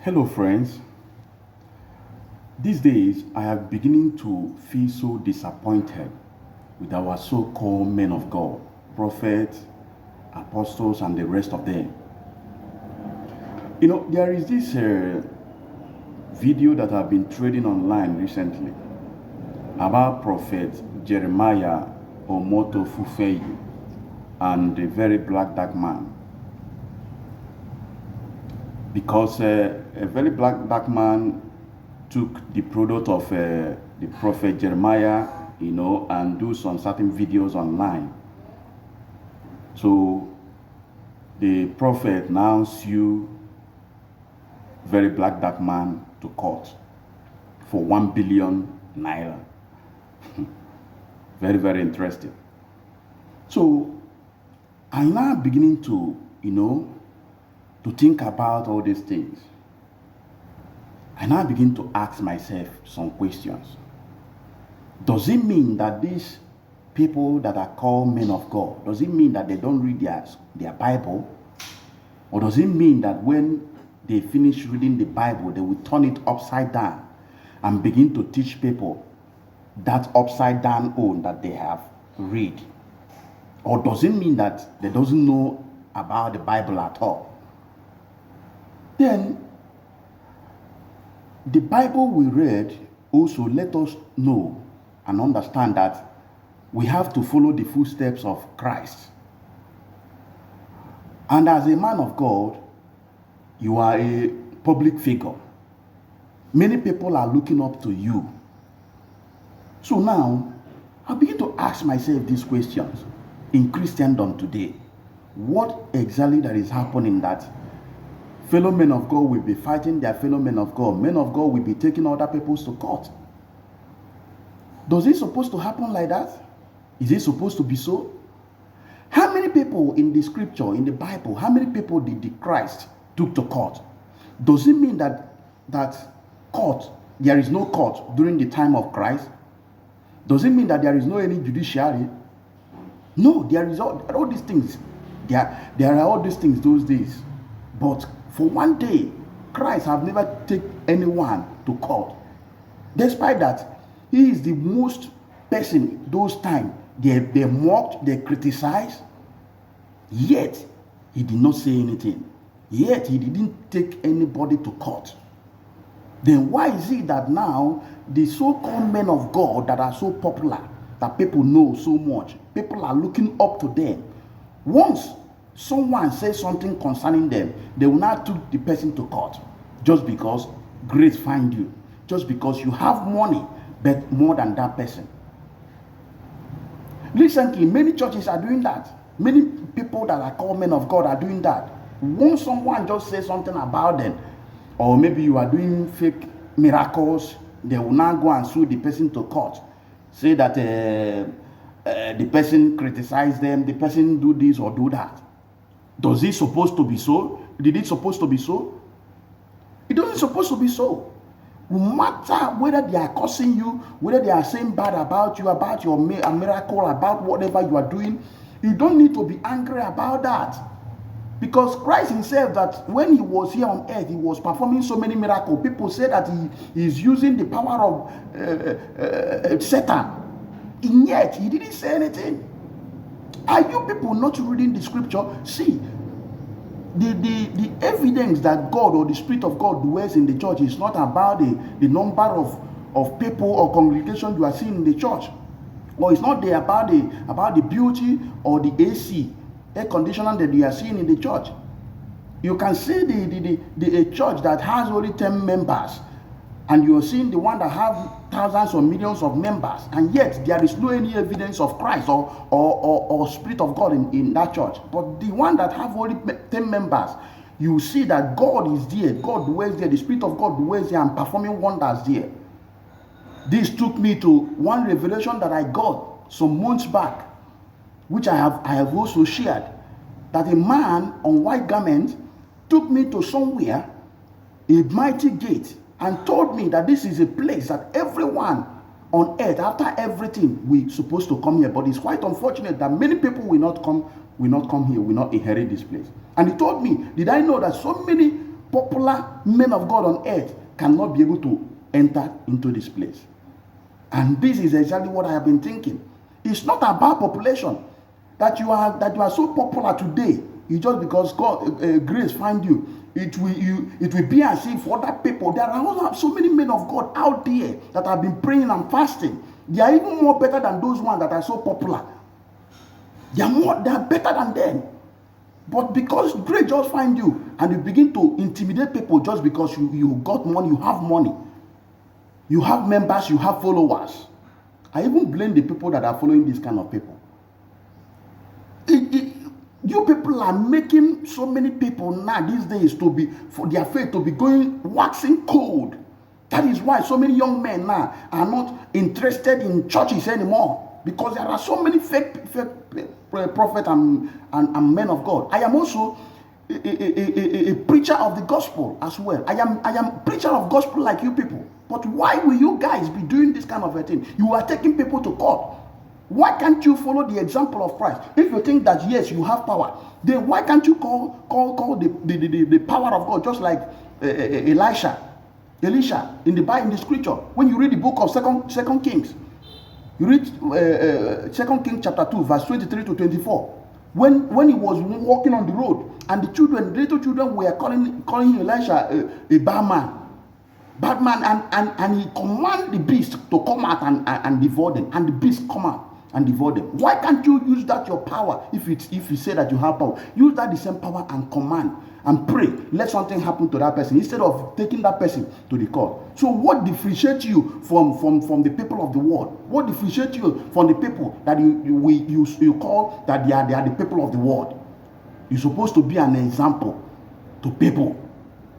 Hello, friends. These days, I am beginning to feel so disappointed with our so called men of God, prophets, apostles, and the rest of them. There is this video that I've been trading online recently about Prophet Jeremiah Omoto Fufeyin and the very black dark man. Because a very black dark man took the product of the prophet Jeremiah, and do some certain videos online. So the prophet now sue very black dark man to court for 1 billion naira. Very, very interesting. So I'm now beginning to, to think about all these things. I now begin to ask myself some questions. Does it mean that these people that are called men of God, does it mean that they don't read their Bible? Or does it mean that when they finish reading the Bible, they will turn it upside down and begin to teach people that upside down own that they have read? Or does it mean that they doesn't know about the Bible at all? Then the Bible we read also let us know and understand that we have to follow the footsteps of Christ. And as a man of God, you are a public figure. Many people are looking up to you. So now, I begin to ask myself these questions in Christendom today. What exactly that is happening that fellow men of God will be fighting their fellow men of God? Men of God will be taking other people to court. Does it supposed to happen like that? Is it supposed to be so? How many people in the scripture, in the Bible, how many people did the Christ took to court? Does it mean that court, there is no court during the time of Christ? Does it mean that there is no any judiciary? No, there is all these things. There are all these things those days. But for one day, Christ have never taken anyone to court. Despite that, he is the most person those times. They mocked, they criticized. Yet, he did not say anything. Yet, he didn't take anybody to court. Then why is it that now, the so-called men of God that are so popular, that people know so much, people are looking up to them, once someone says something concerning them, they will not take the person to court just because grace find you, just because you have money, but more than that person. Recently, many churches are doing that. Many people that are called men of God are doing that. Once someone just says something about them, or maybe you are doing fake miracles, they will now go and sue the person to court. Say that the person criticized them, the person do this or do that. Does it supposed to be so? Did it supposed to be so? It doesn't supposed to be so. No matter whether they are cursing you, whether they are saying bad about you, about your miracle, about whatever you are doing, you don't need to be angry about that. Because Christ himself, that when he was here on earth, he was performing so many miracles. People say that he is using the power of Satan. And yet, he didn't say anything. Are you people not reading the scripture? See, the evidence that God or the Spirit of God dwells in the church is not about the number of people or congregation you are seeing in the church. Or it's not there about the beauty or the AC, air conditioner that you are seeing in the church. You can see a church that has only 10 members, and you are seeing the one that have thousands or millions of members, and yet there is no any evidence of Christ or Spirit of God in that church. But the one that have only 10 members, you see that God is there, God dwells there, the Spirit of God dwells there and performing wonders there. This took me to one revelation that I got some months back, which I have also shared, that a man on white garment took me to somewhere, a mighty gate, and told me that this is a place that everyone on earth, after everything, we supposed to come here. But it's quite unfortunate that many people will not come here, will not inherit this place. And he told me, did I know that so many popular men of God on earth cannot be able to enter into this place. And this is exactly what I have been thinking. It's not about population. That you are so popular today, it's just because God grace find you. It will be as if other people, there are so many men of God out there that have been praying and fasting. They are even more better than those ones that are so popular. They are better than them. But because grace just find you and you begin to intimidate people just because you got money, you have money. You have members, you have followers. I even blame the people that are following this kind of people. You people are making so many people now these days for their faith to be waxing cold. That is why so many young men now are not interested in churches anymore, because there are so many fake prophets and men of God. I am also a preacher of the gospel as well. I am preacher of gospel like you people. But why will you guys be doing this kind of a thing? You are taking people to court. Why can't you follow the example of Christ? If you think that yes, you have power, then why can't you call the power of God just like Elisha in the scripture? When you read the book of Second Kings, you read 2 Kings chapter 2, verse 23 to 24. When he was walking on the road, and the little children were calling Elisha a bad man, and he commanded the beast to come out and devour them, and the beast come out and devour them. Why can't you use that your power? If you say that you have power, use that the same power and command and pray. Let something happen to that person instead of taking that person to the court. So what differentiates you from the people of the world? What differentiates you from the people that you call that they are the people of the world? You're supposed to be an example to people,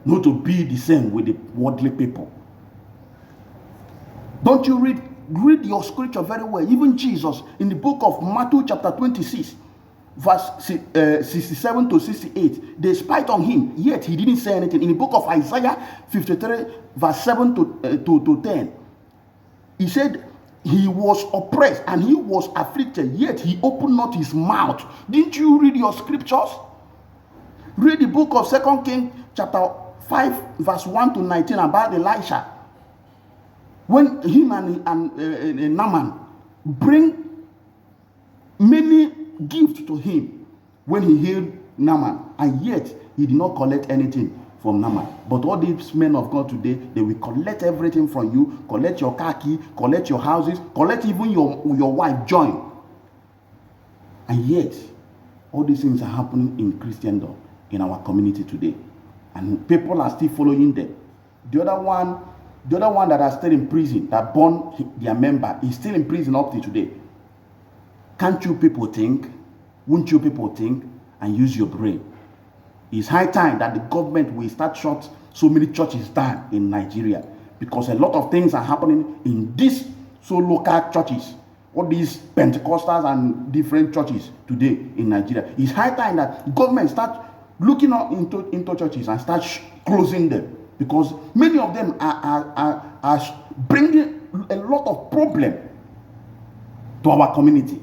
not to be the same with the worldly people. Don't you read your scripture very well? Even Jesus in the book of Matthew chapter 26, verse 67 to 68, they spied on him, yet he didn't say anything. In the book of Isaiah 53, verse 7 to 10, he said he was oppressed and he was afflicted, yet he opened not his mouth. Didn't you read your scriptures? Read the book of 2 Kings chapter 5, verse 1 to 19 about Elisha. When him and Naaman bring many gifts to him when he healed Naaman, and yet he did not collect anything from Naaman. But all these men of God today, they will collect everything from you, collect your car key, collect your houses, collect even your wife, join. And yet, all these things are happening in Christendom, in our community today. And people are still following them. The other one that are still in prison, that burned their member, is still in prison up to today. Can't you people think? Won't you people think and use your brain? It's high time that the government will start shut so many churches down in Nigeria, because a lot of things are happening in these local churches, all these Pentecostals and different churches today in Nigeria. It's high time that government start looking into churches and start closing them, because many of them are bringing a lot of problem to our community.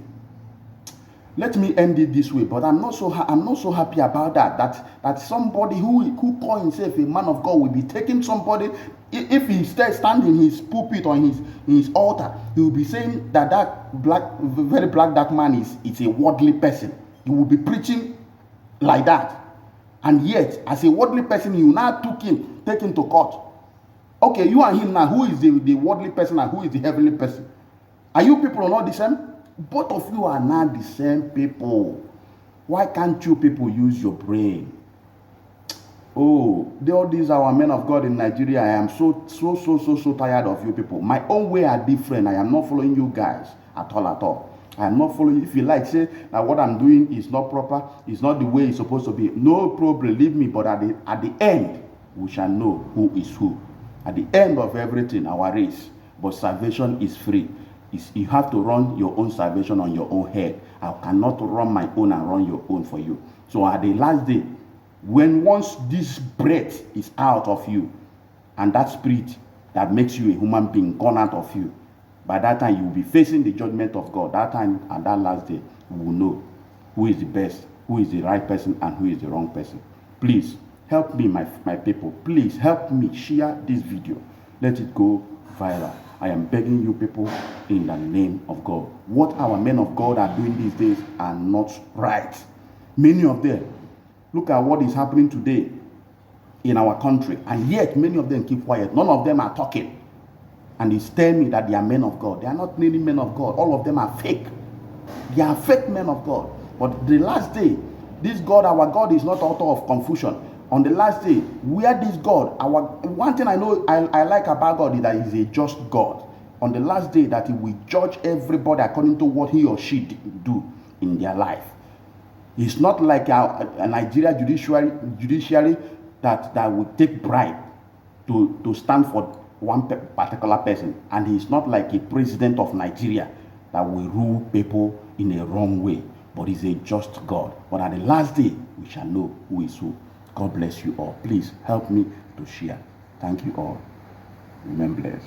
Let me end it this way, but I'm not so happy about that somebody who call himself a man of God will be taking somebody. If he stands in his pulpit or in his altar, he will be saying that very black dark man is a worldly person. He will be preaching like that. And yet, as a worldly person, you now take him to court. Okay, you and him now, who is the worldly person and who is the heavenly person? Are you people not the same? Both of you are not the same people. Why can't you people use your brain? Oh, all these are our men of God in Nigeria. I am so tired of you people. My own way are different. I am not following you guys at all. I am not following. If you like, say that what I'm doing is not proper, it's not the way it's supposed to be. No problem, leave me. But at the end, we shall know who is who. At the end of everything, our race. But salvation is free. You have to run your own salvation on your own head. I cannot run my own and run your own for you. So at the last day, once this breath is out of you, and that spirit that makes you a human being gone out of you, by that time you will be facing the judgment of God. That time, at that last day, we will know who is the best, who is the right person, and who is the wrong person. Please, Help me, my people. Please help me share this video. Let it go viral. I am begging you people in the name of God. What our men of God are doing these days are not right. Many of them, look at what is happening today in our country, and yet many of them keep quiet. None of them are talking. And it's telling me that they are men of God. They are not really men of God. All of them are fake. They are fake men of God. But the last day, this God, our God, is not author of confusion. On the last day, where this God, one thing I know I like about God is that He's a just God. On the last day, that He will judge everybody according to what he or she do in their life. It's not like a Nigeria judiciary that will take bribe to stand for one particular person. And He's not like a president of Nigeria that will rule people in a wrong way. But He's a just God. But at the last day, we shall know who is who. God bless you all. Please help me to share. Thank you all. Remain blessed.